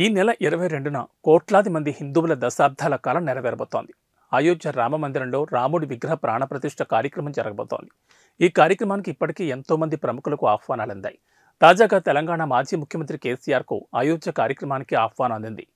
ఈ నెల 22న కోట్లాది మంది హిందువుల దశాబ్దాల కాలం నెరవేరబోతోంది. అయోధ్య రామ మందిరంలో రాముడి విగ్రహ ప్రాణప్రతిష్ఠ కార్యక్రమం జరగబోతోంది. ఈ కార్యక్రమానికి ఇప్పటికీ ఎంతో మంది ప్రముఖులకు ఆహ్వానాలందాయి. తాజాగా తెలంగాణ మాజీ ముఖ్యమంత్రి కేసీఆర్కు అయోధ్య కార్యక్రమానికి ఆహ్వానం అందింది.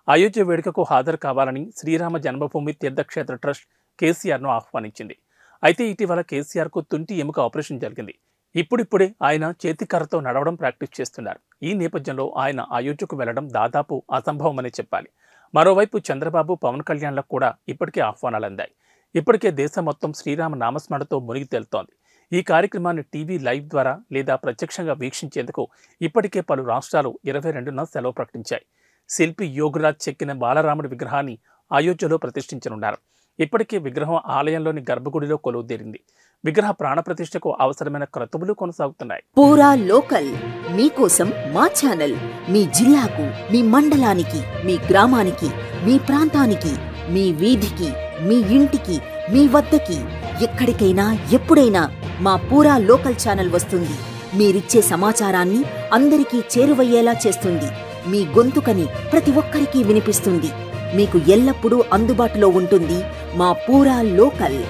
అయోధ్య వేడుకకు హాజరు కావాలని శ్రీరామ జన్మభూమి తీర్థక్షేత్ర ట్రస్ట్ కేసీఆర్ను ఆహ్వానించింది. అయితే ఇటీవల కేసీఆర్కు తుంటి ఎముక ఆపరేషన్ జరిగింది. ఇప్పుడిప్పుడే ఆయన చేతికర్రతో నడవడం ప్రాక్టీస్ చేస్తున్నారు. ఈ నేపథ్యంలో ఆయన అయోధ్యకు వెళ్లడం దాదాపు అసంభవమని చెప్పాలి. మరోవైపు చంద్రబాబు, పవన్ కళ్యాణ్లకు కూడా ఇప్పటికే ఆహ్వానాలు అందాయి. ఇప్పటికే దేశం మొత్తం శ్రీరామ నామస్మరణతో మునిగి తేలుతోంది. ఈ కార్యక్రమాన్ని టీవీ లైవ్ ద్వారా లేదా ప్రత్యక్షంగా వీక్షించేందుకు ఇప్పటికే పలు రాష్ట్రాలు 22న సెలవు ప్రకటించాయి. శిల్పి యోగరాజ్ చెక్కిన బాలరాముడి విగ్రహాన్ని అయోధ్యలో ప్రతిష్ఠించనున్నారు. ఇప్పటికే విగ్రహం ఆలయంలోని గర్భగుడిలో కొలువుదీరింది. విగ్రహ ప్రాణప్రతిష్ఠకు అవసరమైన క్రతువులు కొనసాగుతున్నాయి. పూరా లోకల్ మీకోసం మా ఛానల్ మీ జిల్లాకు, మీ మండలానికి, మీ గ్రామానికి, మీ ప్రాంతానికి, మీ వీధికి, మీ ఇంటికి, మీ వద్దకి, ఎక్కడికైనా ఎప్పుడైనా మా పూరా లోకల్ ఛానల్ వస్తుంది. మీరిచ్చే సమాచారాన్ని అందరికీ చేరువయ్యేలా చేస్తుంది. మీ గొంతుకని ప్రతి ఒక్కరికి వినిపిస్తుంది. మీకు ఎల్లప్పుడూ అందుబాటులో ఉంటుంది మా పూరా local.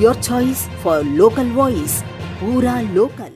Your choice for local voice. Pura Local.